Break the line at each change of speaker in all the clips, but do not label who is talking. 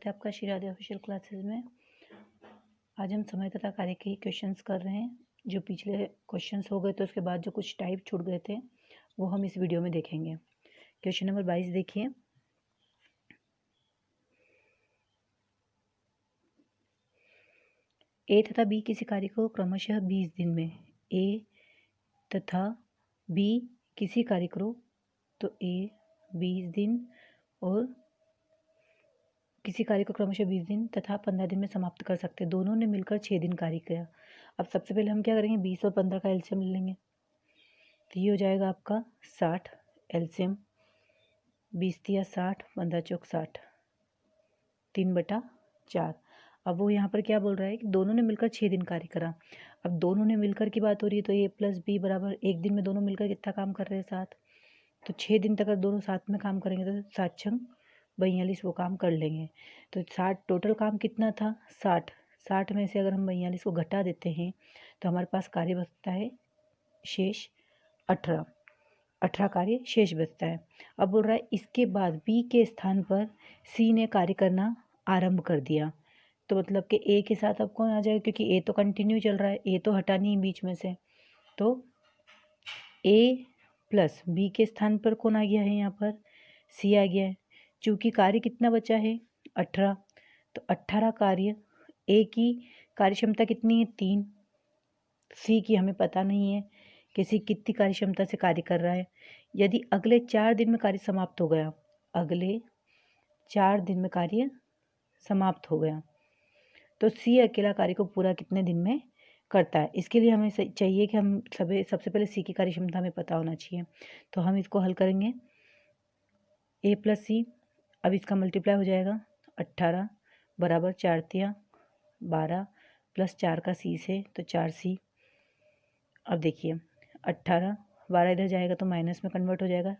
है आपका Shri Radhe official classes में। आज हम समय तथा कार्य के क्वेश्चंस कर रहे हैं। जो पिछले क्वेश्चंस हो गए तो उसके बाद जो कुछ टाइप छूट गए थे वो हम इस वीडियो में देखेंगे। क्वेश्चन नंबर 22 देखिए। ए तथा बी किसी कार्य को क्रमशः 20 दिन में, ए तथा बी किसी कार्य को, तो ए 20 दिन और किसी कार्य को क्रमशः 20 दिन तथा 15 दिन में समाप्त कर सकते हैं। दोनों ने मिलकर 6 दिन कार्य किया। अब सबसे पहले हम क्या करेंगे, 20 और 15 का एलसीएम ले लेंगे। तो ये हो जाएगा आपका 60। एलसीएम 20 दिया 60, 15 चौक 60, 3/4। अब वो यहाँ पर क्या बोल रहा है कि दोनों ने मिलकर 6 दिन कार्य करा। अब दोनों ने मिलकर की बात हो रही है तो ए प्लस बी बराबर एक दिन में दोनों मिलकर कितना काम कर रहे हैं, 7। तो 6 दिन तक अगर दोनों साथ में काम करेंगे तो 7 छंग 42 वो काम कर लेंगे। तो 60 टोटल काम कितना था, 60 में से अगर हम 42 को घटा देते हैं तो हमारे पास कार्य बचता है शेष 18 कार्य शेष बचता है। अब बोल रहा है इसके बाद बी के स्थान पर सी ने कार्य करना आरंभ कर दिया। तो मतलब कि ए के साथ अब कौन आ जाएगा, क्योंकि ए तो कंटिन्यू चल रहा है, ए तो हटा नहीं बीच में से। तो ए प्लस बी के स्थान पर कौन आ गया है, यहाँ पर सी आ गया है। चूँकि कार्य कितना बचा है 18, तो 18 कार्य, ए की कार्य क्षमता कितनी है 3, सी की हमें पता नहीं है कि सी कितनी कार्य क्षमता से कार्य कर रहा है। यदि अगले 4 दिन में कार्य समाप्त हो गया, अगले 4 दिन में कार्य समाप्त हो गया, तो सी अकेला कार्य को पूरा कितने दिन में करता है। इसके लिए हमें चाहिए कि हम सबसे पहले सी की कार्य क्षमता हमें पता होना चाहिए। तो हम इसको हल करेंगे, ए प्लस सी, अब इसका मल्टीप्लाई हो जाएगा 18 बराबर 4 तिया 12 प्लस 4 का सी से, तो 4C। अब देखिए 18 12 इधर जाएगा तो माइनस में कन्वर्ट हो जाएगा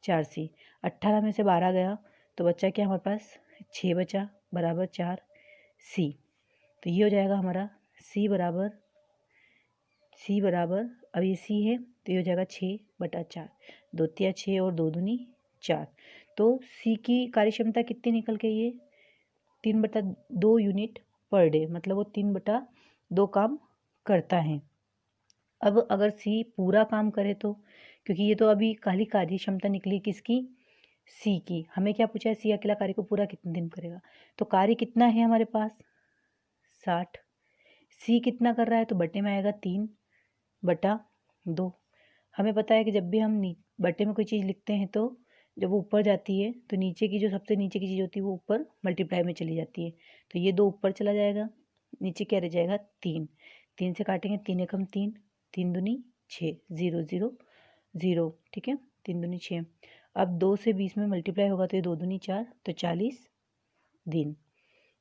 4C। 18 में से 12 गया तो बच्चा क्या हमारे पास 6 बचा बराबर 4C। तो ये हो जाएगा हमारा C बराबर अब ये C है तो ये हो जाएगा 6/4, 2 तिया 6 और 2 दूनी 4। तो C की कार्य क्षमता कितनी निकल के, ये 3/2 यूनिट पर डे, मतलब वो 3/2 काम करता है। अब अगर सी पूरा काम करे तो, क्योंकि ये तो अभी खाली कार्य क्षमता निकली किसकी, सी की। हमें क्या पूछा है, सी अकेला कार्य को पूरा कितने दिन करेगा। तो कार्य कितना है हमारे पास 60, सी कितना कर रहा है तो बटे में आएगा 3/2। हमें पता है कि जब भी हम बटे में कोई चीज़ लिखते हैं तो जब वो ऊपर जाती है तो नीचे की जो सबसे नीचे की चीज़ होती है वो ऊपर मल्टीप्लाई में चली जाती है। तो ये 2 ऊपर चला जाएगा, नीचे क्या रह जाएगा 3 से काटेंगे 3 एकम 3, 3 दूनी 6, 0 0 0, ठीक है 3 दूनी 6। अब 2 से 20 में मल्टीप्लाई होगा तो ये 2 दूनी 4, तो 40 दिन।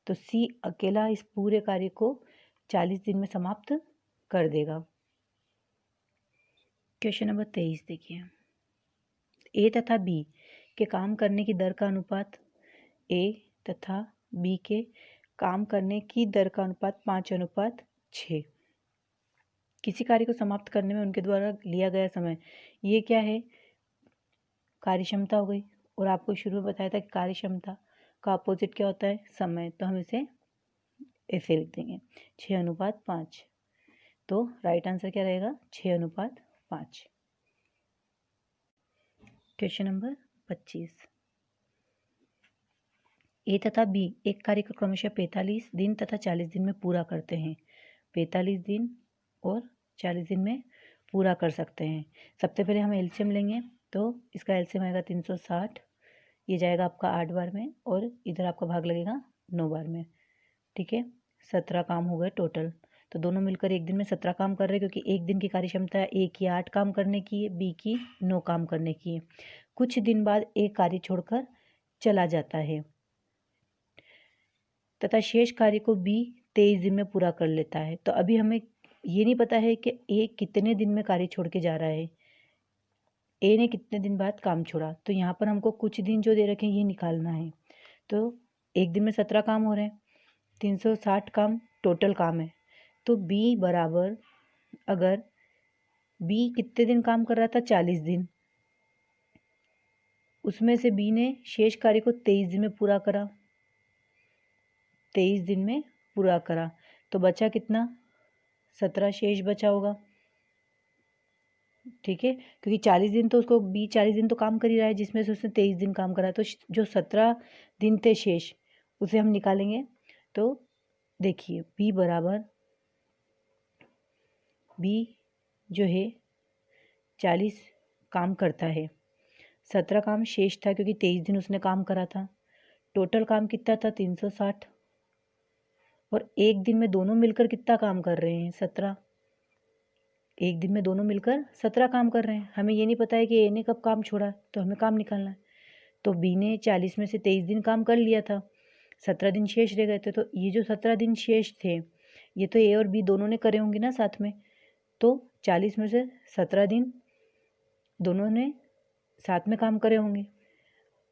तो सी अकेला इस पूरे कार्य को 40 दिन में समाप्त कर देगा। क्वेश्चन नंबर 23 देखिए। ए तथा बी के काम करने की दर का अनुपात, ए तथा बी के काम करने की दर का अनुपात 5:6। किसी कार्य को समाप्त करने में उनके द्वारा लिया गया समय, ये क्या है, कार्य क्षमता हो गई। और आपको शुरू में बताया था कि कार्य क्षमता का अपोजिट क्या होता है, समय। तो हम इसे ऐसे लिख देंगे 6:5। तो राइट आंसर क्या रहेगा 6:5। Question number 25। ए तथा बी एक कार्य को क्रमशः 45 दिन तथा 40 दिन में पूरा करते हैं। 45 दिन और 40 दिन में पूरा कर सकते हैं। सबसे पहले हम एलसीएम लेंगे, तो इसका एलसीएम आएगा 360, ये जाएगा आपका 8 बार में और इधर आपका भाग लगेगा 9 बार में, ठीक है 17 काम हो गए टोटल। तो दोनों मिलकर एक दिन में 17 काम कर रहे हैं, क्योंकि एक दिन की कार्य क्षमता ए की 8 काम करने की है, बी की 9 काम करने की है। कुछ दिन बाद एक कार्य छोड़कर चला जाता है तथा शेष कार्य को बी 23 दिन में पूरा कर लेता है। तो अभी हमें ये नहीं पता है कि ए कितने दिन में कार्य छोड़ के जा रहा है, ए ने कितने दिन बाद काम छोड़ा। तो यहाँ पर हमको कुछ दिन जो दे रखे हैं ये निकालना है। तो एक दिन में 17 काम हो रहे हैं, 360 काम टोटल काम है। तो बी बराबर, अगर बी कितने दिन काम कर रहा था 40 दिन, उसमें से बी ने शेष कार्य को 23 दिन में पूरा करा, 23 दिन में पूरा करा, तो बचा कितना, 17 शेष बचा होगा। ठीक है, क्योंकि 40 दिन तो उसको 40 दिन तो काम कर ही रहा है, जिसमें से उसने 23 दिन काम करा, तो जो 17 दिन थे शेष उसे हम निकालेंगे। तो देखिए बी जो है 40 काम करता है, 17 काम शेष था क्योंकि 23 दिन उसने काम करा था। टोटल काम कितना था, 360, और एक दिन में दोनों मिलकर कितना काम कर रहे हैं, 17। एक दिन में दोनों मिलकर 17 काम कर रहे हैं। हमें ये नहीं पता है कि ए ने कब काम छोड़ा, तो हमें काम निकालना है। तो बी ने 40 में से 23 दिन काम कर लिया था, 17 दिन शेष रह गए थे। तो ये जो 17 दिन शेष थे ये तो ए और बी दोनों ने करे होंगे ना साथ में, तो 40 में से 17 दिन दोनों ने साथ में काम करे होंगे।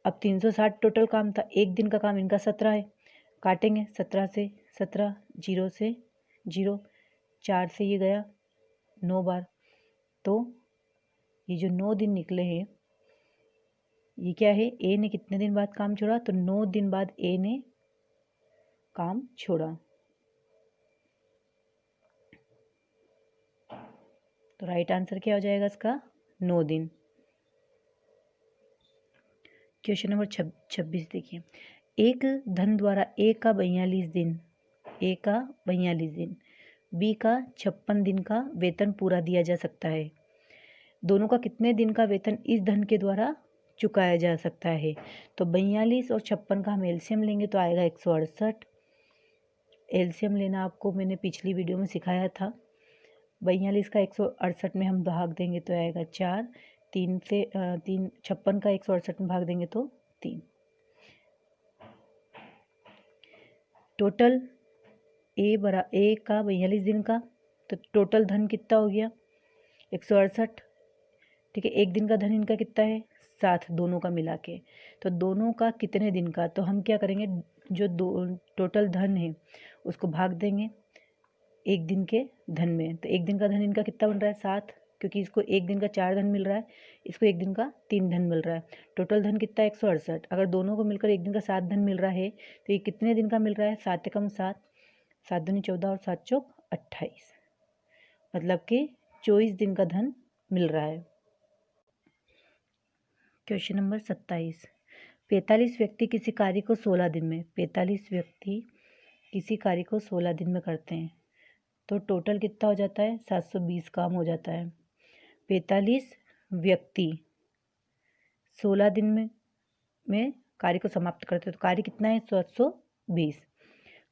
अब 360 टोटल काम था, एक दिन का काम इनका 17 है, काटेंगे 17 से 17, 0 से 0, 4 से ये गया 9 बार, तो ये जो 9 दिन निकले हैं ये क्या है, ए ने कितने दिन बाद काम छोड़ा, तो 9 दिन बाद ए ने काम छोड़ा। तो राइट आंसर क्या हो जाएगा इसका, 9 दिन। क्वेश्चन नंबर 26 देखिए, एक धन द्वारा ए का 42 दिन, ए का 42 दिन, बी का 56 दिन का वेतन पूरा दिया जा सकता है। दोनों का कितने दिन का वेतन इस धन के द्वारा चुकाया जा सकता है। तो 42 और 56 का हम एलसीएम लेंगे तो आएगा 168। एलसीएम लेना आपको मैंने पिछली वीडियो में सिखाया था। 42 का 168 में हम भाग देंगे तो आएगा 4, 3 से 3, 56 का 168 में भाग देंगे तो 3। टोटल ए का 42 दिन का, तो टोटल धन कितना हो गया, 168। ठीक है, एक दिन का धन इनका कितना है, 7, दोनों का मिला के। तो दोनों का कितने दिन का, तो हम क्या करेंगे, जो टोटल धन है उसको भाग देंगे एक दिन के धन में। तो एक दिन का धन इनका कितना बन रहा है, 7, क्योंकि इसको एक दिन का 4 धन मिल रहा है, इसको एक दिन का 3 धन मिल रहा है। टोटल धन कितना है, 168। अगर दोनों को मिलकर एक दिन का 7 धन मिल रहा है तो ये कितने दिन का मिल रहा है, 7 एकम 7, 7 दूनी 14 और 7 चौक 28, मतलब कि 24 दिन का धन मिल रहा है। क्वेश्चन नंबर 27, 45 व्यक्ति किसी कार्य को 16 दिन में, 45 व्यक्ति किसी कार्य को 16 दिन में करते हैं, तो टोटल कितना हो जाता है, 720 काम हो जाता है। 45 व्यक्ति 16 दिन में कार्य को समाप्त करते हैं, तो कार्य कितना है, 720।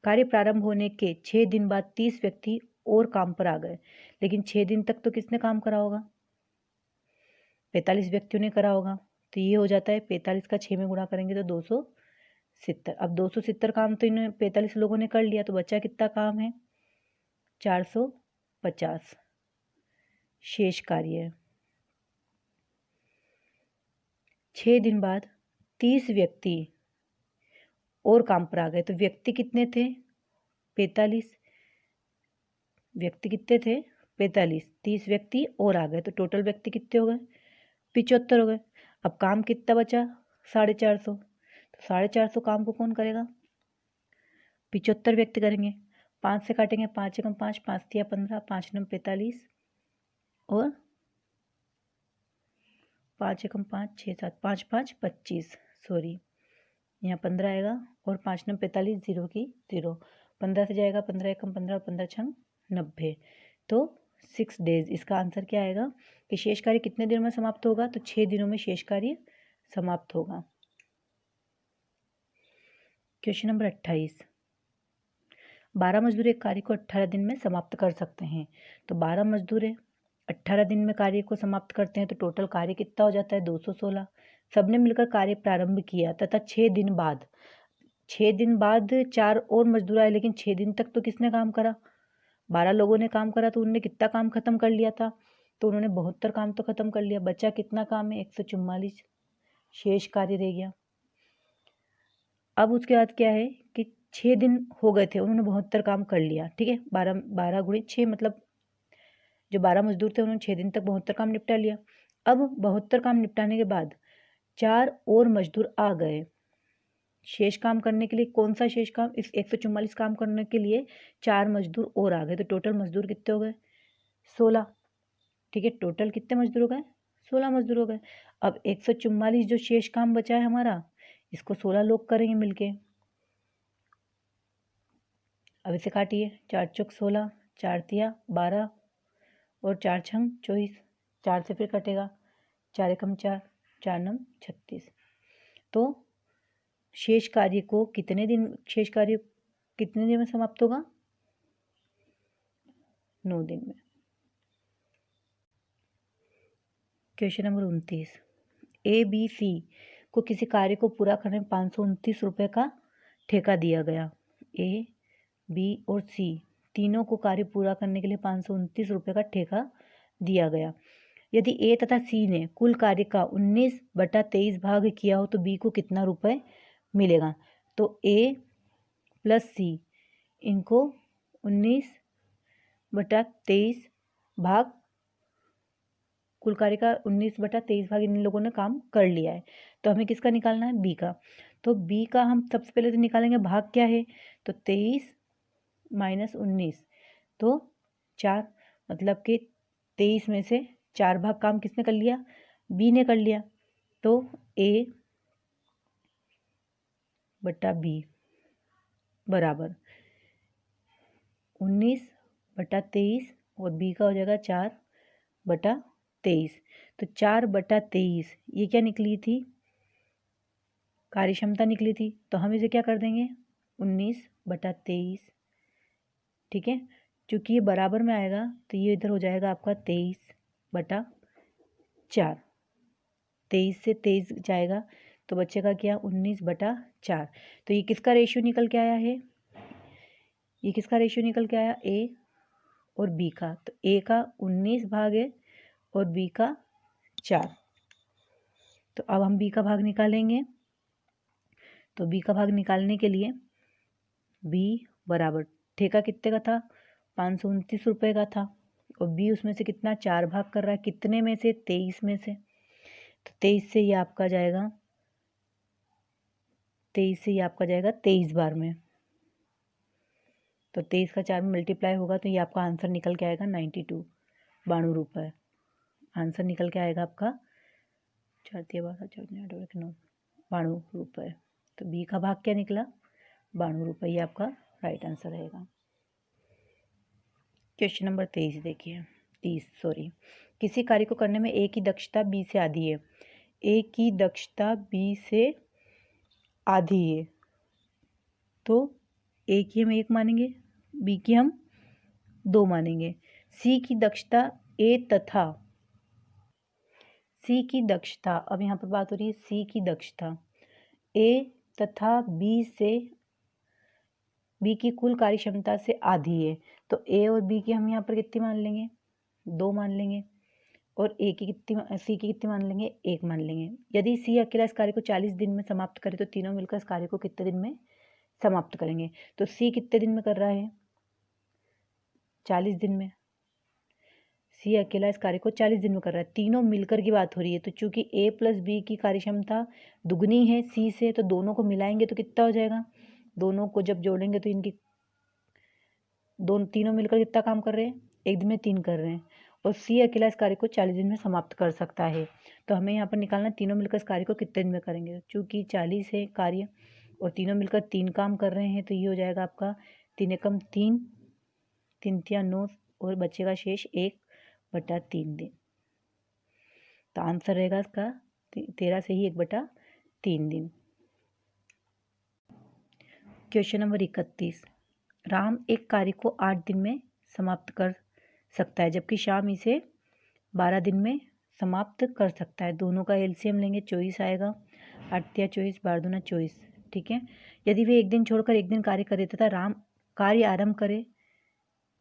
कार्य प्रारंभ होने के 6 दिन बाद 30 व्यक्ति और काम पर आ गए, लेकिन 6 दिन तक तो किसने काम करा होगा, 45 व्यक्तियों ने करा होगा। तो ये हो जाता है 45 का 6 में गुणा करेंगे तो 270। अब 270 काम तो इन्होंने 45 लोगों ने कर लिया, तो बचा कितना काम है, 450 शेष कार्य है। 6 दिन बाद 30 व्यक्ति और काम पर आ गए, तो व्यक्ति कितने थे, 45, व्यक्ति कितने थे, 45, 30 व्यक्ति और आ गए, तो टोटल व्यक्ति कितने हो गए, 75 हो गए। अब काम कितना बचा, 450, तो 450 काम को कौन करेगा, 75 व्यक्ति करेंगे। 5 से काटेंगे, 5 एकम 5, 5 तिया 15, 5 नम 45 और 5 एकम 5, 6 7, 5 5 25, सॉरी यहाँ 15 आएगा और 5 नम 45, 0 की 0, 15 से जाएगा 15 एकम 15, 15 छंग 90, तो 6 डेज। इसका आंसर क्या आएगा कि शेष कार्य कितने दिनों में समाप्त होगा, तो 6 दिनों में शेष कार्य समाप्त होगा। क्वेश्चन नंबर 28, 12 मजदूर एक कार्य को 18 दिन में समाप्त कर सकते हैं। तो 12 मजदूर 18 दिन में कार्य को समाप्त करते हैं, तो टोटल कार्य कितना हो जाता है, 216। सबने मिलकर कार्य प्रारंभ किया तथा 6 दिन बाद 4 और मजदूर आए, लेकिन 6 दिन तक तो किसने काम करा, 12 लोगों ने काम करा, तो उन्होंने कितना काम खत्म कर लिया था, तो उन्होंने 72 काम तो खत्म कर लिया। बचा कितना काम है, 144 शेष कार्य रह गया। अब उसके बाद क्या है कि 6 दिन हो गए थे, उन्होंने 72 काम कर लिया, ठीक है, 12 गुणे 6 मतलब जो 12 मजदूर थे उन्होंने 6 दिन तक 72 काम निपटा लिया। अब 72 काम निपटाने के बाद 4 और मजदूर आ गए, शेष काम करने के लिए कौन सा शेष काम, इस 144 काम करने के लिए 4 मजदूर और आ गए, तो टोटल मजदूर कितने हो गए 16। ठीक है, टोटल कितने मजदूर हो गए 16 मजदूर हो गए। अब 144 जो शेष काम बचा है हमारा, इसको 16 लोग करेंगे मिलके। अब इसे काटिए, 4 चौक 16, 4 तिया 12 और 4 छंग 24, 4 से फिर कटेगा, 4 एकम 4, 4 नम 36। तो शेष कार्य कितने दिन में समाप्त होगा, 9 दिन में। क्वेश्चन नंबर 29, ABC को किसी कार्य को पूरा करने में 529 रुपये का ठेका दिया गया। A, B और C तीनों को कार्य पूरा करने के लिए 529 रुपये का ठेका दिया गया। यदि A तथा C ने कुल कार्य का 19/23 भाग किया हो तो B को कितना रुपए मिलेगा। तो A प्लस C इनको 19/23 भाग, कुल कार्य का 19/23 भाग इन लोगों ने काम कर लिया है। तो हमें किसका निकालना है, B का। तो B का हम सबसे पहले तो निकालेंगे भाग क्या है, तो 23 - 19 तो 4, मतलब कि 23 में से 4 भाग काम किसने कर लिया, B ने कर लिया। तो A/B बराबर 19/23 और B का हो जाएगा 4/23। तो 4/23 ये क्या निकली थी, कार्य क्षमता निकली थी। तो हम इसे क्या कर देंगे 19/23। ठीक है, क्योंकि ये बराबर में आएगा तो ये इधर हो जाएगा आपका 23/4। 23 से 23 जाएगा तो बचेगा क्या 19/4। तो ये किसका रेशियो निकल के आया है, ये किसका रेशियो निकल के आया, A और B का। तो A का 19 भाग है और B का 4। तो अब हम B का भाग निकालेंगे। तो B का भाग निकालने के लिए B बराबर, ठेका कितने का था 529 रुपये का था और B उसमें से कितना 4 भाग कर रहा है, कितने में से 23 में से। तो 23 से ये आपका जाएगा 23 बार में। तो 23 का 4 में मल्टीप्लाई होगा तो ये आपका आंसर निकल के आएगा 92 रुपये। आंसर निकल के आएगा आपका 4 × 12 92 रुपये। तो B का भाग क्या निकला 92 रुपये, ये आपका राइट आंसर रहेगा। क्वेश्चन नंबर 23 देखिए, 30 किसी कार्य को करने में A की दक्षता B से आधी है। A की दक्षता B से आधी है तो A की हम 1 मानेंगे, B की हम 2 मानेंगे। C की दक्षता अब यहाँ पर बात हो रही है C की दक्षता A तथा B की कुल कार्य क्षमता से आधी है। तो A और B की हम यहाँ पर कितनी मान लेंगे 2 मान लेंगे और C की कितनी मान लेंगे 1 मान लेंगे। यदि C अकेला इस कार्य को 40 दिन में समाप्त करे तो तीनों मिलकर इस कार्य को कितने दिन में समाप्त करेंगे। तो C कितने दिन में कर रहा है 40 दिन में। C अकेला इस कार्य को 40 दिन में कर रहा है, तीनों मिलकर की बात हो रही है। तो चूंकि A प्लस B की कार्य क्षमता दुगनी है C से, तो दोनों को मिलाएंगे तो कितना हो जाएगा, दोनों को जब जोड़ेंगे तो इनकी तीनों मिलकर कितना काम कर रहे हैं, एक दिन में 3 कर रहे हैं और C अकेला इस कार्य को 40 दिन में समाप्त कर सकता है। तो हमें यहाँ पर निकालना तीनों मिलकर इस कार्य को कितने दिन में करेंगे। चूँकि 40 है कार्य और तीनों मिलकर 3 काम कर रहे हैं तो ये हो जाएगा आपका 3 एकम 3, 3 तिया 9 और बचेगा शेष 1/3 दिन। तो आंसर रहेगा इसका 13 से ही 1/3 दिन। क्वेश्चन नंबर 31, राम एक कार्य को 8 दिन में समाप्त कर सकता है जबकि श्याम इसे 12 दिन में समाप्त कर सकता है। दोनों का एलसीएम लेंगे 24 आएगा, 8 तिया 24, 12 दूना 24। ठीक है, यदि वे एक दिन छोड़कर एक दिन कार्य करे तथा राम कार्य आरंभ करे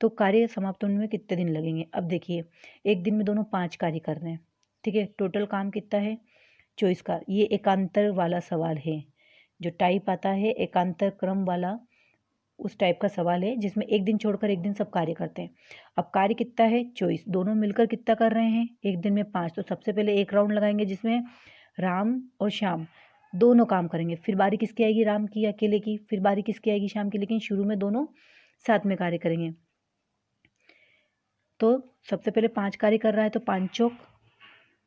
तो कार्य समाप्त होने में कितने दिन लगेंगे। अब देखिए एक दिन में दोनों 5 कार्य कर रहे हैं। ठीक है, टोटल काम कितना है 24 का। ये एकांतर वाला सवाल है, जो टाइप आता है एकांतर क्रम वाला, उस टाइप का सवाल है जिसमें एक दिन छोड़कर एक दिन सब कार्य करते हैं। अब कार्य कितना है 24, दोनों मिलकर कितना कर रहे हैं एक दिन में 5। तो सबसे पहले एक राउंड लगाएंगे जिसमें राम और श्याम दोनों काम करेंगे। फिर बारी किसकी आएगी? राम की अकेले की। फिर बारी किसकी आएगी? श्याम की। लेकिन शुरू में दोनों साथ में कार्य करेंगे। तो सबसे पहले 5 कार्य कर रहा है, तो 5 चौक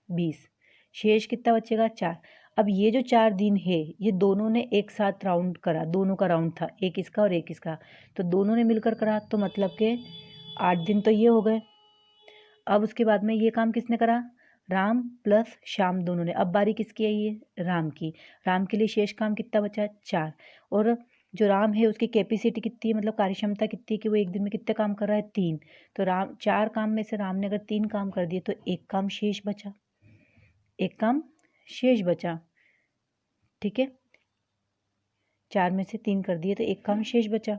20, शेष कितना बचेगा? 4। अब ये जो 4 दिन है ये दोनों ने एक साथ राउंड करा, दोनों का राउंड था, एक इसका और एक इसका, तो दोनों ने मिलकर करा, तो मतलब के 8 दिन तो ये हो गए। अब उसके बाद में ये काम किसने करा? राम प्लस श्याम दोनों ने। अब बारी किसकी है? ये राम की। राम के लिए शेष काम कितना बचा? 4। और जो राम है उसकी कैपेसिटी कितनी है, मतलब कार्यक्षमता कितनी है कि वो एक दिन में कितने काम कर रहा है? 3। तो राम 4 काम में से राम ने अगर 3 काम कर दिए तो एक काम शेष बचा, एक काम शेष बचा। ठीक है, 4 में से 3 कर दिए तो एक काम शेष बचा।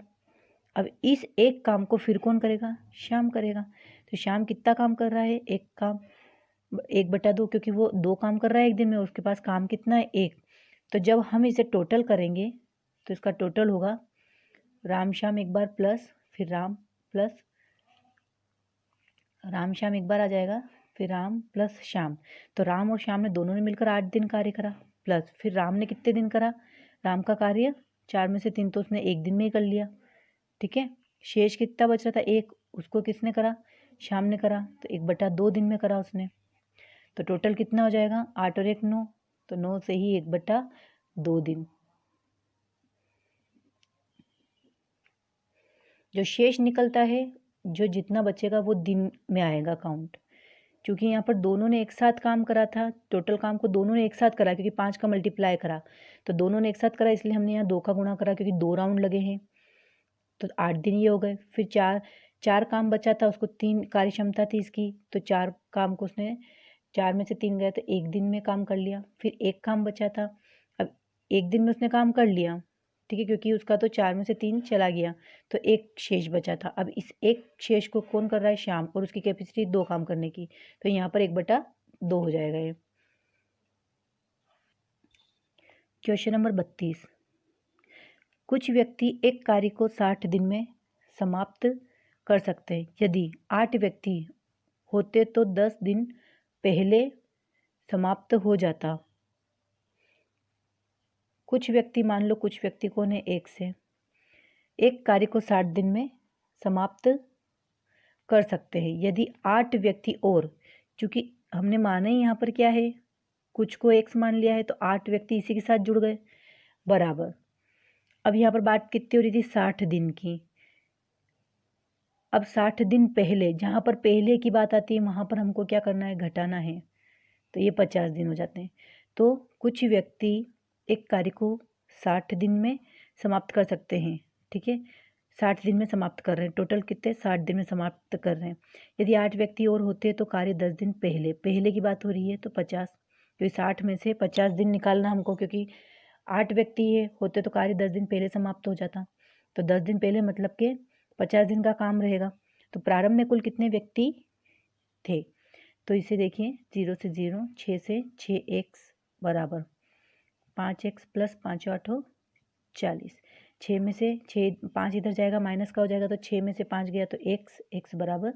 अब इस एक काम को फिर कौन करेगा? श्याम करेगा। तो श्याम कितना काम कर रहा है? एक काम, 1/2, क्योंकि वो 2 काम कर रहा है एक दिन में, उसके पास काम कितना है? 1। तो जब हम इसे टोटल करेंगे तो इसका टोटल होगा राम श्याम एक बार प्लस फिर राम प्लस राम श्याम एक बार आ जाएगा, फिर राम प्लस श्याम। तो राम और श्याम ने दोनों ने मिलकर 8 दिन कार्य करा, प्लस फिर राम ने कितने दिन करा? राम का कार्य 4 में से 3 तो उसने एक दिन में ही कर लिया। ठीक है, शेष कितना बच रहा था? 1, उसको किसने करा? श्याम ने करा, तो 1/2 दिन में करा उसने। तो टोटल कितना हो जाएगा? 8 और 1 9, तो 9 से ही 1/2 दिन। जो शेष निकलता है, जो जितना बचेगा वो दिन में आएगा काउंट। क्योंकि यहाँ पर दोनों ने एक साथ काम करा था, टोटल काम को दोनों ने एक साथ करा, क्योंकि 5 का मल्टीप्लाई करा, तो दोनों ने एक साथ करा, इसलिए हमने यहाँ 2 का गुणा करा, क्योंकि 2 राउंड लगे हैं, तो 8 दिन ये हो गए। फिर 4 काम बचा था, उसको 3 कार्य क्षमता थी इसकी, तो 4 काम को उसने 4 में से 3 गया तो एक दिन में काम कर लिया। फिर एक काम बचा था, अब एक दिन में उसने काम कर लिया, ठीक है, क्योंकि उसका तो 4 में से 3 चला गया, तो एक शेष बचा था। अब इस एक शेष को कौन कर रहा है? श्याम, और उसकी कैपेसिटी 2 काम करने की, तो यहाँ पर 1/2 हो जाएगा ये। Question number 32। कुछ व्यक्ति एक कार्य को 60 दिन में समाप्त कर सकते हैं। यदि 8 व्यक्ति होते तो 10 दिन पहले समाप्त हो जाता। कुछ व्यक्ति, मान लो कुछ व्यक्ति कौन है? एक से एक कार्य को 60 दिन में समाप्त कर सकते हैं। यदि 8 व्यक्ति और, चूंकि हमने माना ही यहाँ पर क्या है? कुछ को एक्स मान लिया है, तो 8 व्यक्ति इसी के साथ जुड़ गए बराबर। अब यहाँ पर बात कितनी हो रही थी? 60 दिन की। अब 60 दिन पहले, जहाँ पर पहले की बात आती है वहाँ पर हमको क्या करना है? घटाना है, तो ये 50 दिन हो जाते हैं। तो कुछ व्यक्ति एक कार्य को 60 दिन में समाप्त कर सकते हैं। ठीक है, 60 दिन में समाप्त कर रहे हैं, टोटल कितने? 60 दिन में समाप्त कर रहे हैं। यदि 8 व्यक्ति और होते तो कार्य 10 दिन पहले, पहले की बात हो रही है, तो 50, क्योंकि 60 में से 50 दिन निकालना हमको, क्योंकि 8 व्यक्ति होते तो कार्य 10 दिन पहले समाप्त हो जाता, तो 10 दिन पहले मतलब के 50 दिन का काम रहेगा। तो प्रारंभ में कुल कितने व्यक्ति थे? तो इसे देखिए, 0 से 0, 6 से 6x बराबर 5x प्लस 5 8 40। 6 में से 6, 5 इधर जाएगा, माइनस का हो जाएगा, तो 6 में से 5 गया तो x बराबर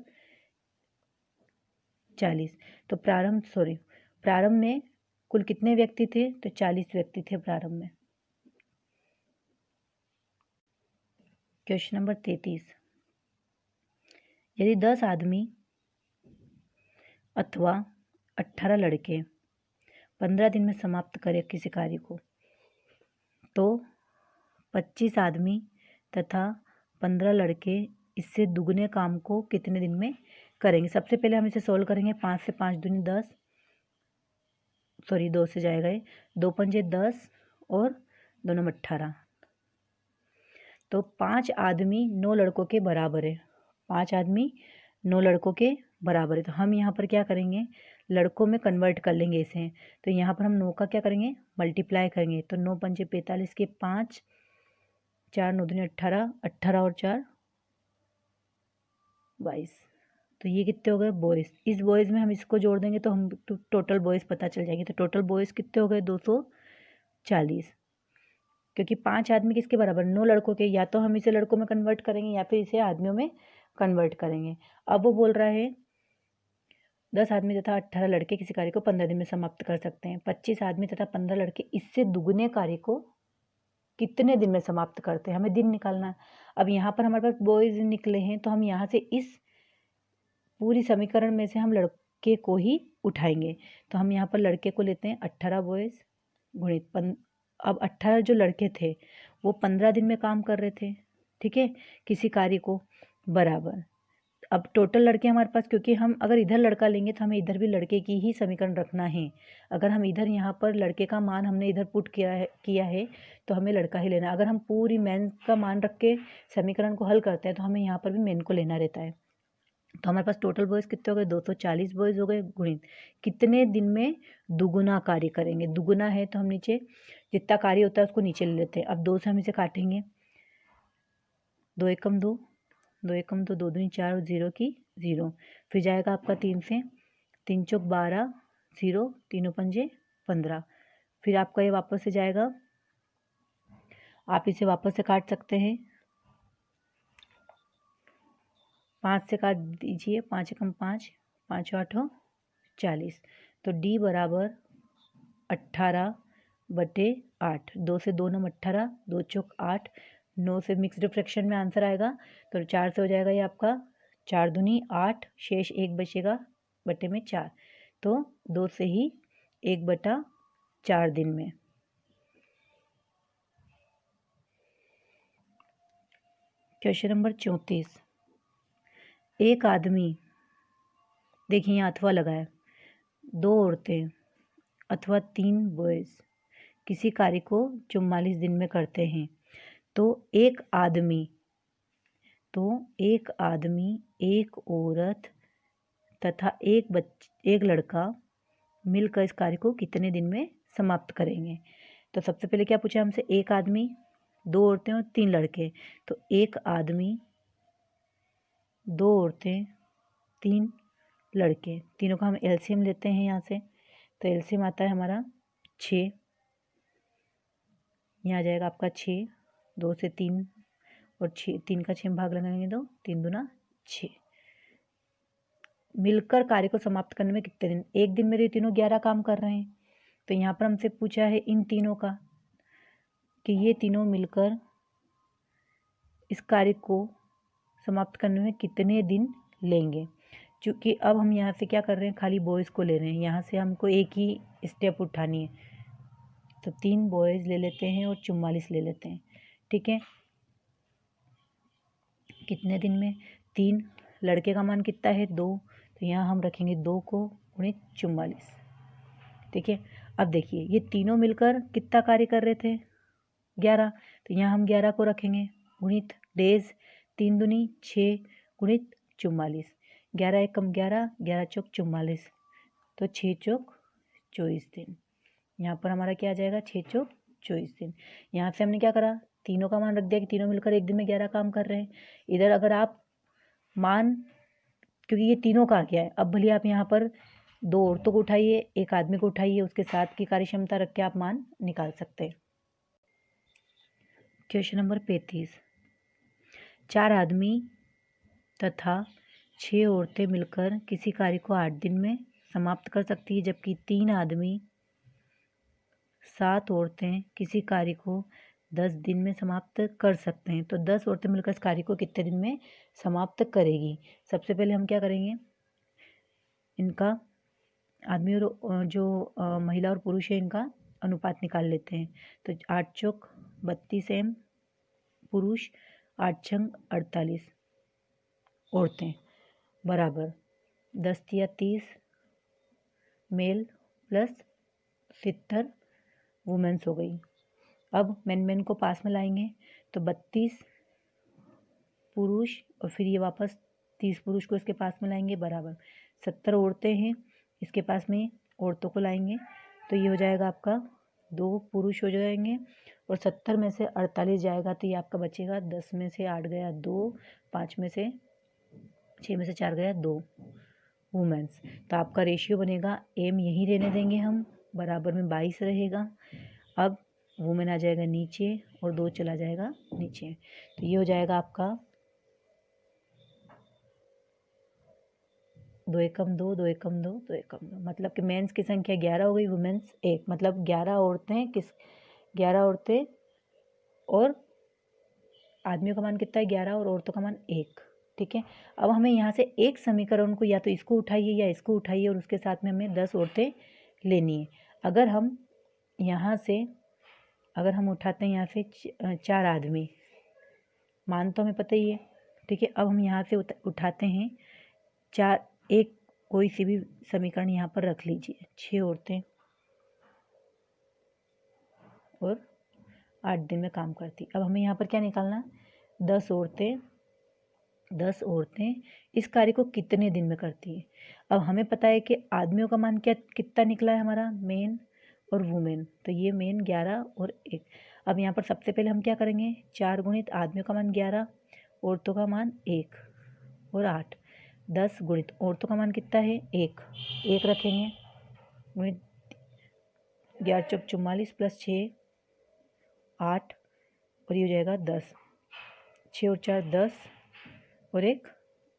40। तो प्रारंभ में कुल कितने व्यक्ति थे? तो 40 व्यक्ति थे प्रारंभ में। Question number 33। यदि 10 आदमी अथवा 18 लड़के 15 दिन में समाप्त करें किसी कार्य को, तो 25 आदमी तथा 15 लड़के इससे दुगने काम को कितने दिन में करेंगे? सबसे पहले हम इसे सोल्व करेंगे। 5 से 5 दूनी 10, 2 से जाएगा ये, 2 पंजे 10 और 2 नंबर 18, तो 5 आदमी 9 लड़कों के बराबर है। 5 आदमी 9 लड़कों के बराबर है, तो हम यहाँ पर क्या करेंगे? लड़कों में कन्वर्ट कर लेंगे इसे। तो यहाँ पर हम 9 का क्या करेंगे? मल्टीप्लाई करेंगे, तो 9 पंजे 45 के 5, 4 9 दूनी 18, 18 और 4 22, तो ये कितने हो गए? बॉयज़। इस बॉयज़ में हम इसको जोड़ देंगे तो हम टोटल बॉयज़ पता चल जाएंगे। तो टोटल बॉयज़ कितने हो गए? 240, क्योंकि 5 आदमी किसके बराबर? 9 लड़कों के। या तो हम इसे लड़कों में कन्वर्ट करेंगे या फिर इसे आदमियों में कन्वर्ट करेंगे। अब वो बोल रहा है 10 आदमी तथा 18 लड़के किसी कार्य को 15 दिन में समाप्त कर सकते हैं। 25 आदमी तथा 15 लड़के इससे दुगने कार्य को कितने दिन में समाप्त करते हैं, हमें दिन निकालना है। अब यहाँ पर हमारे पास बॉयज निकले हैं, तो हम यहाँ से इस पूरी समीकरण में से हम लड़के को ही उठाएंगे। तो हम यहाँ पर लड़के को लेते हैं 18 बॉयज गुणित अब 18 जो लड़के थे वो 15 दिन में काम कर रहे थे, ठीक है, किसी कार्य को, बराबर। अब टोटल लड़के हमारे पास, क्योंकि हम अगर इधर लड़का लेंगे तो हमें इधर भी लड़के की ही समीकरण रखना है। अगर हम इधर यहाँ पर लड़के का मान हमने इधर पुट किया है तो हमें लड़का ही लेना। अगर हम पूरी मैन का मान रख के समीकरण को हल करते हैं तो हमें यहाँ पर भी मैन को लेना रहता है। तो हमारे पास टोटल बॉयज़ कितने हो गए, 240 बॉयज़ हो गए, गुणित कितने दिन में दुगुना कार्य करेंगे। दुगुना है तो हम नीचे जितना कार्य होता है उसको नीचे ले लेते हैं। अब 2 से हम इसे काटेंगे, 2 एकम 2, 2 एकम 2, 2 दूनी 4 और 0 की 0, फिर जाएगा आपका 3 से, 3 चौक 12, 0, तीनों पंजे 15, फिर आपका ये वापस से जाएगा, आप इसे वापस से काट सकते हैं, 5 से काट दीजिए, 5 एकम 5, 5 8 40, तो D बराबर 18/8, 2 से 2 9 18, 2 चौक 8, 9 से मिक्स्ड फ्रैक्शन में आंसर आएगा, तो 4 से हो जाएगा ये आपका 4 दूनी 8, शेष 1 बचेगा बटे में 4, तो 2 से ही 1/4 दिन में। क्वेश्चन नंबर 34, एक आदमी, देखिए यहाँ अथवा लगा है, 2 औरतें अथवा 3 बॉयज़ किसी कार्य को 44 दिन में करते हैं, तो एक आदमी, एक औरत तथा एक लड़का मिलकर इस कार्य को कितने दिन में समाप्त करेंगे। तो सबसे पहले क्या पूछा हमसे, एक आदमी, 2 औरतें और 3 लड़के, तो एक आदमी, 2 औरतें, 3 लड़के, तीनों का हम एलसीएम लेते हैं यहाँ से, तो एलसीएम आता है हमारा 6, यहाँ आ जाएगा आपका 6, 2 से 3 और 6, 3 का 6 भाग लगाएंगे तो 3 दूना 6। मिलकर कार्य को समाप्त करने में कितने दिन, एक दिन में ये तीनों 11 काम कर रहे हैं, तो यहाँ पर हमसे पूछा है इन तीनों का कि ये तीनों मिलकर इस कार्य को समाप्त करने में कितने दिन लेंगे। क्योंकि अब हम यहाँ से क्या कर रहे हैं, खाली बॉयज़ को ले रहे हैं, यहाँ से हमको एक ही स्टेप उठानी है, तो 3 बॉयज़ ले लेते हैं और 44 ले लेते हैं, ठीक है। कितने दिन में, 3, लड़के का मान कितना है 2, तो यहाँ हम रखेंगे 2 को गुणित 44, ठीक है। अब देखिए ये तीनों मिलकर कितना कार्य कर रहे थे, 11, तो यहाँ हम 11 को रखेंगे गुणित डेज, 3 दूनी 6 गुणित 44, 11 एकम 11, 11 चौक 44, तो 6 चौक 24 दिन। यहाँ पर हमारा क्या आ जाएगा, 6 चौक 24 दिन। यहाँ से हमने क्या करा, तीनों का मान रख दिया कि तीनों मिलकर एक दिन में 11 काम कर रहे हैं। इधर अगर आप मान, क्योंकि ये तीनों का आ गया है, अब भले आप यहाँ पर 2 औरतों को उठाइए, एक आदमी को उठाइए, उसके साथ की कार्य क्षमता रख के आप मान निकाल सकते हैं। क्वेश्चन नंबर 35, 4 आदमी तथा 6 औरतें मिलकर किसी कार्य को 8 दिन में समाप्त कर सकती है, जबकि 3 आदमी 7 औरतें किसी कार्य को 10 दिन में समाप्त कर सकते हैं, तो 10 औरतें मिलकर इस कार्य को कितने दिन में समाप्त करेगी। सबसे पहले हम क्या करेंगे, इनका आदमी और जो महिला और पुरुष है इनका अनुपात निकाल लेते हैं, तो 8 चौक 32 एम पुरुष, 8 छंग 48 औरतें, बराबर 10 तिया 30 मेल प्लस 70 वुमेन्स हो गई। अब मैन को पास में लाएंगे, तो 32 पुरुष और फिर ये वापस 30 पुरुष को इसके पास में लाएंगे, बराबर 70 औरतें हैं, इसके पास में औरतों को लाएंगे, तो ये हो जाएगा आपका 2 पुरुष हो जाएंगे और 70 में से 48 जाएगा, तो ये आपका बचेगा 10 में से 8 गया 2, 5 में से 6 में से 4 गया 2 वुमेन्स, तो आपका रेशियो बनेगा, एम यहीं रहने देंगे हम, बराबर में 22 रहेगा। अब वुमेन आ जाएगा नीचे और 2 चला जाएगा नीचे, तो ये हो जाएगा आपका दो एकम दो, दो एकम दो, दो एकम दो, मतलब कि मेंस की संख्या 11 हो गई, वुमेन्स 1, मतलब 11 औरतें 11 औरतें और आदमियों का मान कितना है 11 और औरतों का मान 1। ठीक है, अब हमें यहाँ से एक समीकरण को या तो इसको उठाइए या इसको उठाइए और उसके साथ में हमें 10 औरतें लेनी है। अगर हम यहाँ से उठाते हैं यहाँ से 4 आदमी, मान तो हमें पता ही है। ठीक है, अब हम यहाँ से उठाते हैं 4, एक कोई सी भी समीकरण यहाँ पर रख लीजिए, 6 औरतें और 8 दिन में काम करती। अब हमें यहाँ पर क्या निकालना है, 10 औरतें इस कार्य को कितने दिन में करती है। अब हमें पता है कि आदमियों का मान कितना निकला है हमारा, मेन और वुमेन, तो ये मेन 11 और 1। अब यहाँ पर सबसे पहले हम क्या करेंगे, 4 गुणित आदमियों का मान 11, औरतों का मान 1 और 8, 10 गुणित औरतों का मान कितना है 1 रखेंगे, गुणित 11 चौक 44 प्लस 6 8 और ये हो जाएगा 10, 6 और 4 10 और 1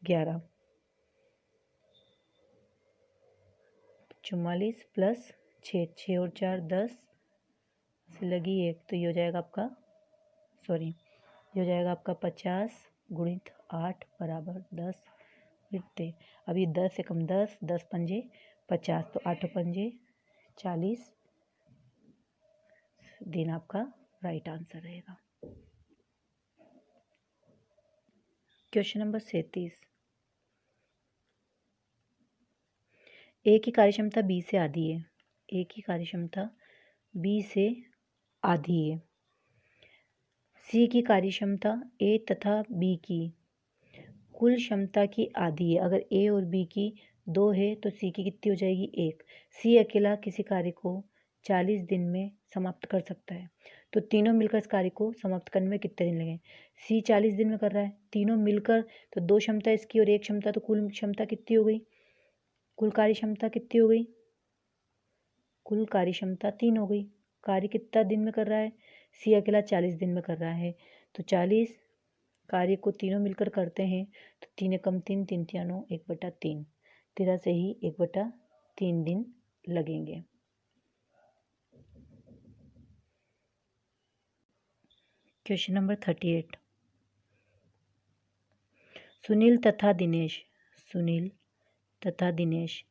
11, 44 प्लस 6, 6 और 4 10 से लगी 1, तो ये हो जाएगा आपका, ये हो जाएगा आपका 50 गुणित 8 बराबर 10 लिखते। अब ये 10 से कम 10, 10 पंजे 50, तो 8 पंजे 40 दिन आपका राइट आंसर रहेगा। क्वेश्चन नंबर 37, ए की कार्यक्षमता बी से आधी है, ए की कार्यक्षमता बी से आधी है, सी की कार्यक्षमता ए तथा बी की कुल क्षमता की आधी है। अगर ए और बी की 2 है तो सी की कितनी हो जाएगी 1। सी अकेला किसी कार्य को 40 दिन में समाप्त कर सकता है, तो तीनों मिलकर इस कार्य को समाप्त करने में कितने दिन लगेंगे। सी 40 दिन में कर रहा है, तीनों मिलकर, तो 2 क्षमता इसकी और 1 क्षमता, तो कुल क्षमता कितनी हो गई, कुल कार्य क्षमता कितनी हो गई, कुल कार्य क्षमता 3 हो गई। कार्य कितना दिन में कर रहा है, सी अकेला 40 दिन में कर रहा है, तो 40 कार्य को तीनों मिलकर करते हैं, तो 3 एकम 3, 3 तिया 9, 1/3, 13 से ही 1/3 दिन लगेंगे। क्वेश्चन नंबर 38, सुनील तथा दिनेश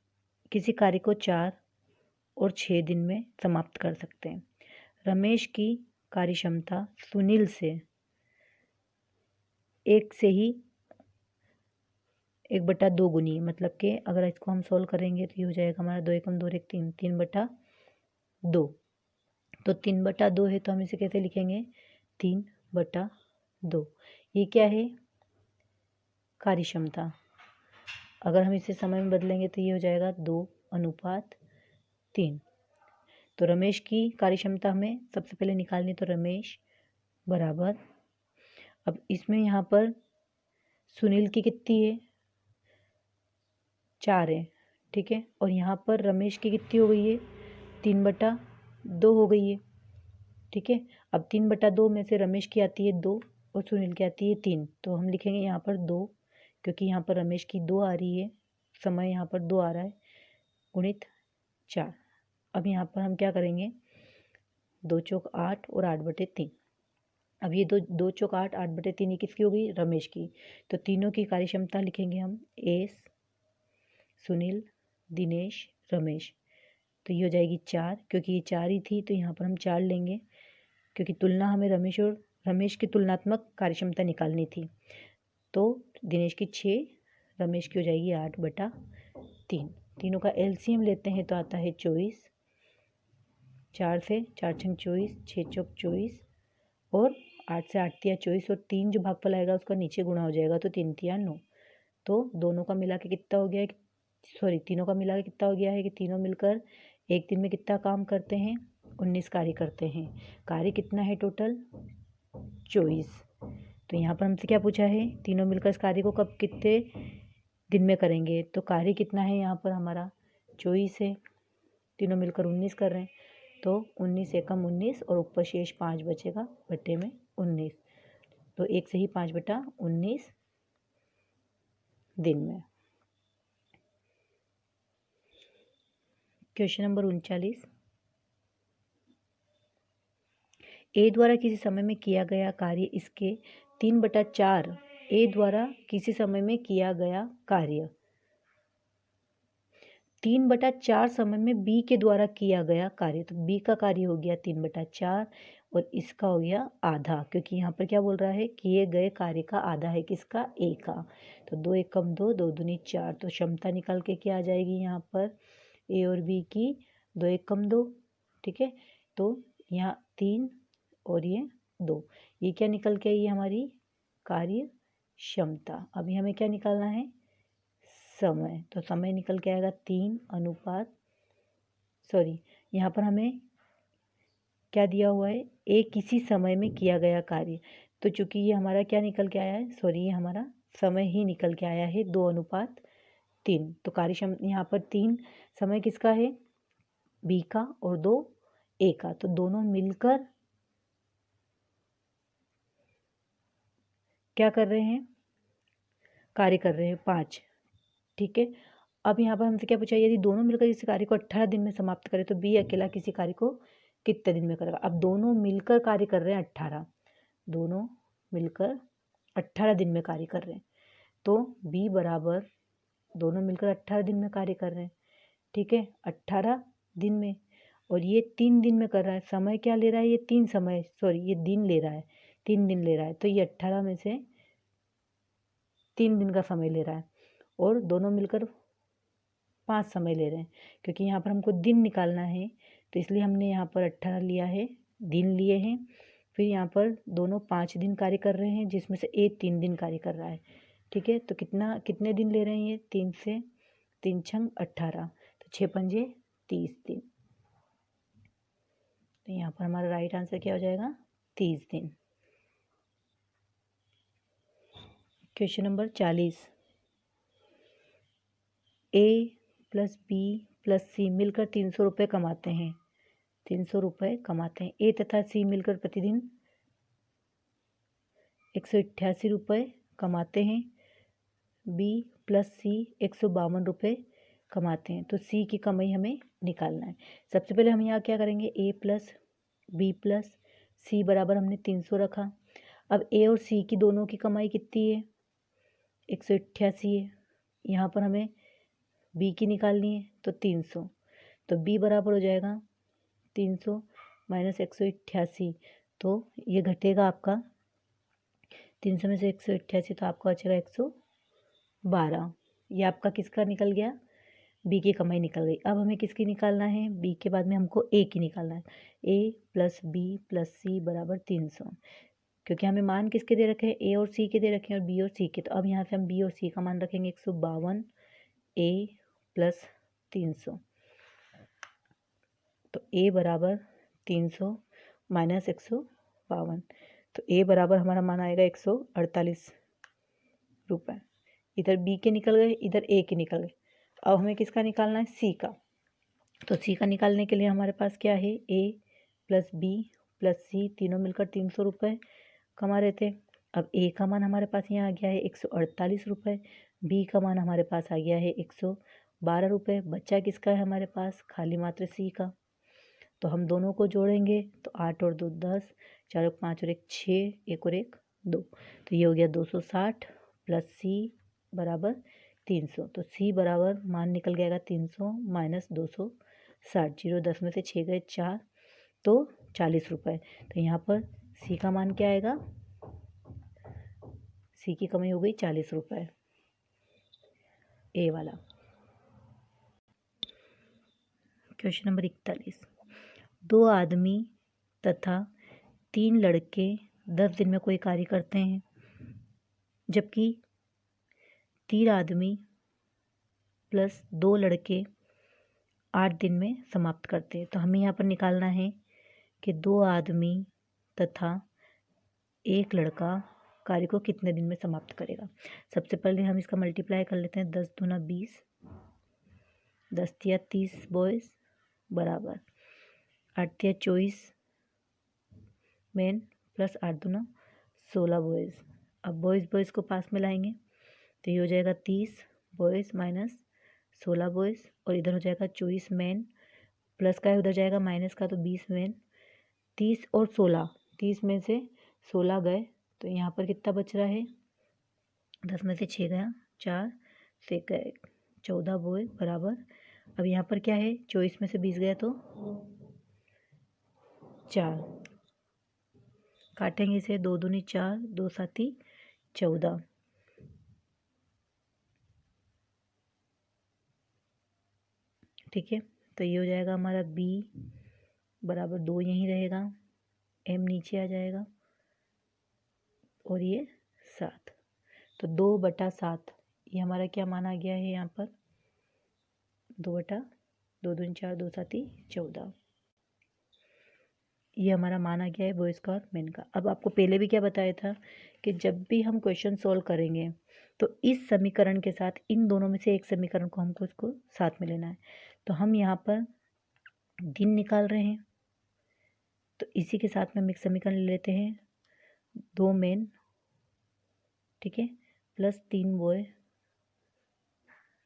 किसी कार्य को 4 और 6 दिन में समाप्त कर सकते हैं। रमेश की कार्य क्षमता सुनील से 1 से ही 1/2 गुनी, मतलब कि अगर इसको हम सोल्व करेंगे तो ये हो जाएगा हमारा 2 एकम 2 और 1 3, 3/2, तो 3/2 है, तो हम इसे कैसे लिखेंगे 3/2। ये क्या है, कार्य क्षमता। अगर हम इसे समय में बदलेंगे तो ये हो जाएगा 2:3। तो रमेश की कार्य क्षमता हमें सबसे पहले निकालनी, तो रमेश बराबर, अब इसमें यहाँ पर सुनील की कितनी है 4 है, ठीक है, और यहाँ पर रमेश की कितनी हो गई है 3/2 हो गई है। ठीक है, अब 3/2 में से रमेश की आती है 2 और सुनील की आती है 3, तो हम लिखेंगे यहाँ पर 2, क्योंकि यहाँ पर रमेश की 2 आ रही है, समय यहाँ पर 2 आ रहा है, गुणित 4। अब यहाँ पर हम क्या करेंगे, 2 चौक 8 और 8/3। अब ये 2 चौक 8, 8/3 ये किसकी हो गई, रमेश की, तो तीनों की कार्य क्षमता लिखेंगे हम, एस सुनील दिनेश रमेश, तो ये हो जाएगी 4, क्योंकि ये 4 ही थी तो यहाँ पर हम 4 लेंगे, क्योंकि तुलना हमें रमेश की तुलनात्मक कार्यक्षमता निकालनी थी। तो दिनेश की 6, रमेश की हो जाएगी 8/3। तीनों का एलसीएम लेते हैं तो आता है 24, 4 से 4 छंग 24, 6 चौक 24 और 8 से 8 तिया 24 और 3 जो भागफल आएगा उसका नीचे गुणा हो जाएगा, तो 3 तिया 9। तो दोनों का मिला के कितना हो गया है, तीनों का मिला के कितना हो गया है कि तीनों मिलकर एक दिन में कितना काम करते हैं, 19 कार्य करते हैं। कार्य कितना है टोटल 24। तो यहाँ पर हमसे क्या पूछा है, तीनों मिलकर इस कार्य को कब कितने दिन में करेंगे, तो कार्य कितना है यहाँ पर हमारा 24 है, तीनों मिलकर 19 कर रहे हैं, तो 19 एकम 19 और ऊपर शेष 5 बचेगा बट्टे में 19, तो 1 से ही 5/19 दिन में। Question number 39। ए द्वारा किसी समय में किया गया कार्य इसके 3/4 ए द्वारा किसी समय में किया गया कार्य 3/4 समय में बी के द्वारा किया गया कार्य। तो बी का कार्य हो गया 3/4 और इसका हो गया आधा, क्योंकि यहाँ पर क्या बोल रहा है, किए गए कार्य का आधा है किसका, ए का। तो 2 एकम 2, 2 दूनी 4। तो क्षमता निकल के क्या आ जाएगी यहाँ पर, ए और बी की 2 एकम 2, ठीक है। तो यहाँ 3 और ये 2, ये क्या निकल के आई हमारी कार्य क्षमता। अभी हमें क्या निकालना है, समय। तो समय निकल के आएगा 3 अनुपात, सॉरी यहाँ पर हमें क्या दिया हुआ है, ए किसी समय में किया गया कार्य। तो चूंकि ये हमारा क्या निकल के आया है, सॉरी ये हमारा समय ही निकल के आया है 2:3। तो कार्यक्षम यहाँ पर 3 समय किसका है, बी का, और 2 ए का। तो दोनों मिलकर क्या कर रहे हैं, कार्य कर रहे हैं 5, ठीक है। अब यहाँ पर हमसे क्या पूछा, यदि दोनों मिलकर किसी कार्य को 18 दिन में समाप्त करें तो बी अकेला किसी कार्य को कितने दिन में करेगा। अब दोनों मिलकर कार्य कर रहे हैं 18, दोनों मिलकर 18 दिन में कार्य कर रहे हैं। तो बी बराबर, दोनों मिलकर 18 दिन में कार्य कर रहे हैं, ठीक है, 18 दिन में। और ये 3 दिन में कर रहा है, समय क्या ले रहा है, ये 3 समय, सॉरी ये दिन ले रहा है, 3 दिन ले रहा है। तो ये 18 में से 3 दिन का समय ले रहा है, और दोनों मिलकर 5 समय ले रहे हैं। क्योंकि यहाँ पर हमको दिन निकालना है, तो इसलिए हमने यहाँ पर 18 लिया है, दिन लिए हैं। फिर यहाँ पर दोनों 5 दिन कार्य कर रहे हैं, जिसमें से ए 3 दिन कार्य कर रहा है, ठीक है। तो कितने दिन ले रहे हैं ये, 3 से 3 छंग 18, तो 6 पंजे 30 दिन। तो यहाँ पर हमारा राइट आंसर क्या हो जाएगा, 30 दिन। Question number 40। ए प्लस बी प्लस सी मिलकर 300 रुपये कमाते हैं, 300 रुपये कमाते हैं। ए तथा सी मिलकर प्रतिदिन 188 रुपये कमाते हैं। बी प्लस सी 152 रुपये कमाते हैं। तो सी की कमाई हमें निकालना है। सबसे पहले हम यहाँ क्या करेंगे, ए प्लस बी प्लस सी बराबर हमने 300 रखा। अब ए और सी की दोनों की कमाई कितनी है, 188 है। यहाँ पर हमें बी की निकालनी है, तो 300। तो बी बराबर हो जाएगा 300 माइनस 188। तो ये घटेगा आपका 300 में से 188, तो आपका बचेगा 112। ये आपका किसका निकल गया, बी की कमाई निकल गई। अब हमें किसकी निकालना है, बी के बाद में हमको ए की निकालना है। ए प्लस बी प्लस सी बराबर 300, क्योंकि हमें मान किसके दे रखे हैं, ए और सी के दे रखे हैं, और बी और सी के। तो अब यहाँ से हम बी और सी का मान रखेंगे 152 ए प्लस 300। तो ए बराबर 300 माइनस 152, तो ए बराबर हमारा मान आएगा 148 रुपये। इधर बी के निकल गए, इधर ए के निकल गए। अब हमें किसका निकालना है, सी का। तो सी का निकालने के लिए हमारे पास क्या है, ए प्लस बी प्लस सी तीनों मिलकर 300 रुपये कमा रहे थे। अब ए का मान हमारे पास यहाँ आ गया है 148 रुपये, बी का मान हमारे पास आ गया है 112 रुपये। बच्चा किसका है हमारे पास, खाली मात्र सी का। तो हम दोनों को जोड़ेंगे, तो 8 और 2 10, 4 और 5 और 1 6, 1 और 1 2। तो ये हो गया 260 प्लस सी बराबर 300। तो सी बराबर मान निकल जाएगा 300 माइनस 260, 0 10 में से 6 गए 4, तो 40 रुपये। तो यहाँ पर सी का मान क्या आएगा, सी की कमाई हो गई 40 रुपये, ए वाला। Question number 41। 2 आदमी तथा 3 लड़के 10 दिन में कोई कार्य करते हैं, जबकि 3 आदमी प्लस 2 लड़के 8 दिन में समाप्त करते हैं। तो हमें यहाँ पर निकालना है कि 2 आदमी तथा 1 लड़का कार्य को कितने दिन में समाप्त करेगा। सबसे पहले हम इसका मल्टीप्लाई कर लेते हैं, 10 दूना 20, 10 तिया 30 बॉयज़ बराबर 8 तिया 24 मेन प्लस 8 दूना 16 बॉयज़। अब बॉयज़ को पास में लाएंगे, तो ये हो जाएगा 30 बॉयज़ माइनस 16 बॉयज़, और इधर हो जाएगा 24 मेन प्लस का है उधर जाएगा माइनस का, तो 20 में 30 और 16, 30 में से 16 गए तो यहाँ पर कितना बच रहा है, 10 में से 6 गया, 4 से गए 14 बोए बराबर। अब यहाँ पर क्या है, 24 में से 20 गया तो 4, काटेंगे इसे, 2 दूनी 4, 2 साथी 14, ठीक है। तो ये हो जाएगा हमारा b बराबर 2 यहीं रहेगा, m नीचे आ जाएगा और ये 7, तो 2/7 ये हमारा क्या माना गया है यहाँ पर, 2 दूनी 4, 2 साथी 14, ये हमारा माना गया है बॉयज़ का और मेन का। अब आपको पहले भी क्या बताया था कि जब भी हम क्वेश्चन सॉल्व करेंगे तो इस समीकरण के साथ इन दोनों में से एक समीकरण को हमको इसको साथ में लेना है। तो हम यहाँ पर दिन निकाल रहे हैं तो इसी के साथ में हम एक समीकरण ले लेते हैं, 2 मेन, ठीक है, प्लस 3 बॉय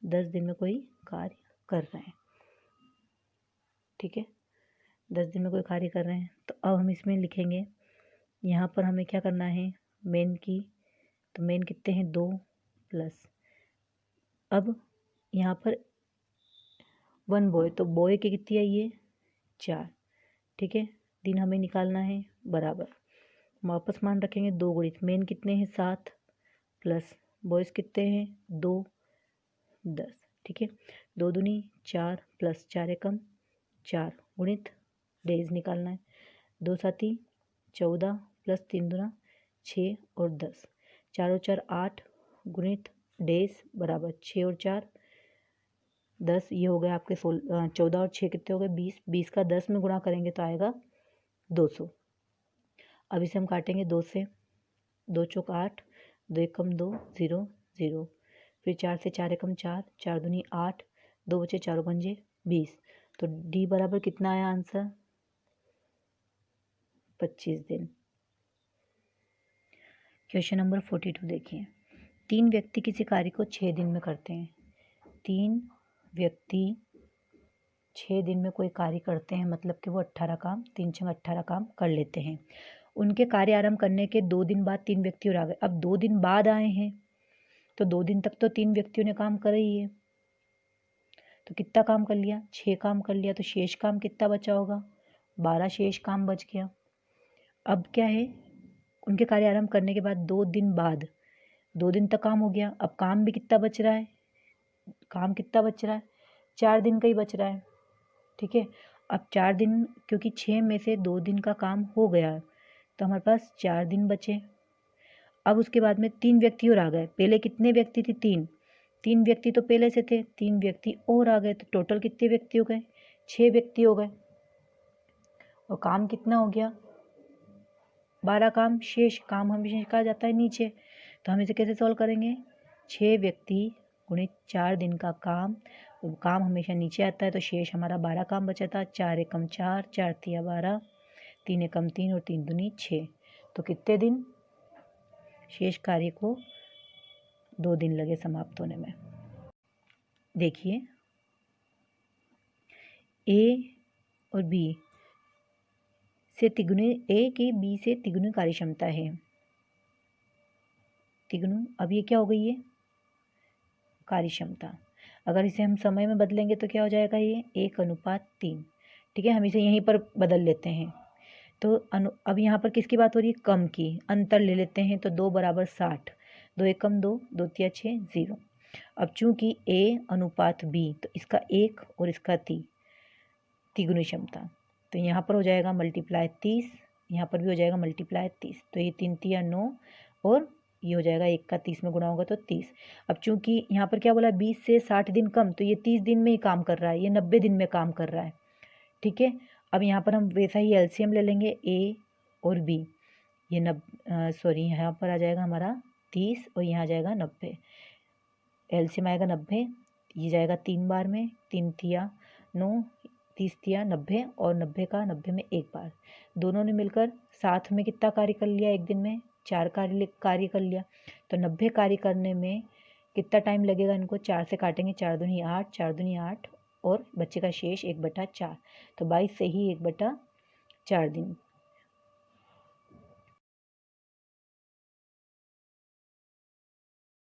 10 दिन में कोई कार्य कर रहे हैं, ठीक है, 10 दिन में कोई कार्य कर रहे हैं। तो अब हम इसमें लिखेंगे, यहाँ पर हमें क्या करना है, मेन की, तो मेन कितने हैं 2 प्लस, अब यहाँ पर 1 बॉय, तो बॉय की कितनी आई है 4, ठीक है, दिन हमें निकालना है बराबर, वापस मान रखेंगे 2 गुणित मेन कितने हैं 7 प्लस बॉयज़ कितने हैं 2 10, ठीक है, 2 दूनी 4 प्लस 4 एकम 4 गुणित डेज निकालना है, 2 साथी 14 प्लस 3 दूना 6 और 10, 4 और 4 8 गुणित डेज बराबर 6 और 4 10, ये हो गया आपके 14 और 6 कितने हो गए 20, 20 का 10 में गुणा करेंगे तो आएगा 200। अब इसे हम काटेंगे 2 से, 2 चौक 8, 2 एकम 2 0 0, फिर 4 से 4 एकम 4, 4 दूनी 8, 2 बचे 4 पंजे 20, तो डी बराबर कितना आया आंसर 25 दिन। क्वेश्चन नंबर 42 देखिए, 3 व्यक्ति किसी कार्य को 6 दिन में करते हैं, 3 व्यक्ति 6 दिन में कोई कार्य करते हैं, मतलब कि वो 18 काम 3 6 18 काम कर लेते हैं। उनके कार्य आरंभ करने के 2 दिन बाद 3 व्यक्ति और आ गए। अब 2 दिन बाद आए हैं तो 2 दिन तक तो 3 व्यक्तियों ने काम कर ही है, तो कितना काम कर लिया 6 काम कर लिया, तो शेष काम कितना बचा होगा 12 शेष काम बच गया। अब क्या है, उनके कार्य आरंभ करने के बाद 2 दिन बाद, 2 दिन तक काम हो गया, अब काम भी कितना बच रहा है, काम कितना बच रहा है 4 दिन का ही बच रहा है, ठीक है। अब 4 दिन, क्योंकि 6 में से 2 दिन का काम हो गया तो हमारे पास 4 दिन बचे। अब उसके बाद में 3 व्यक्ति और आ गए, पहले कितने व्यक्ति थे 3 व्यक्ति तो पहले से थे, 3 व्यक्ति और आ गए, तो टोटल कितने व्यक्ति हो गए 6 व्यक्ति हो गए, और काम कितना हो गया 12 काम शेष, काम हमेशा कहा जाता है नीचे, तो हम इसे कैसे सॉल्व करेंगे, 6 व्यक्ति गुणित 4 दिन का काम, तो काम हमेशा नीचे आता है, तो शेष हमारा 12 काम बचा था, 4 एकम 4, 4 तिया 12, 3 एकम 3 और 3 दूनी 6, तो कितने दिन, शेष कार्य को 2 दिन लगे समाप्त होने में। देखिए ए और बी से तिगुनी, ए की बी से तिगुनी कार्य क्षमता है, तिगुनी, अब ये क्या हो गई है कार्य क्षमता, अगर इसे हम समय में बदलेंगे तो क्या हो जाएगा ये 1:3, ठीक है, हम इसे यहीं पर बदल लेते हैं। तो अब यहाँ पर किसकी बात हो रही है, कम की, अंतर ले लेते हैं, तो 2 बराबर 60, 2 एकम 2, 2 तिया 6 0। अब चूंकि A:B, तो इसका 1 और इसका 3 तिगुनी क्षमता, तो यहाँ पर हो जाएगा मल्टीप्लाई 30, यहाँ पर भी हो जाएगा मल्टीप्लाई 30, तो ये 3 तिया 9 और ये हो जाएगा 1 का 30 में गुणा होगा तो 30। अब चूंकि यहाँ पर क्या बोला 20 से 60 दिन कम, तो ये 30 दिन में ही काम कर रहा है, ये 90 दिन में काम कर रहा है, ठीक है। अब यहाँ पर हम वैसा ही एलसीएम ले लेंगे A और B, ये यहाँ पर आ जाएगा हमारा 30 और यहाँ आ जाएगा 90, एलसीएम आएगा 90, ये जाएगा 3 बार में, 3 तिया 9, 30 तिया 90 और 90 का 90 में 1 बार, दोनों ने मिलकर साथ में कितना कार्य कर लिया, एक दिन में 4 कार्य कर लिया, तो 90 कार्य करने में कितना टाइम लगेगा, इनको 4 से काटेंगे, 4 दूनी 8, 4 दूनी 8 और बच्चे का शेष 1/4। तो 22 से ही 1/4 दिन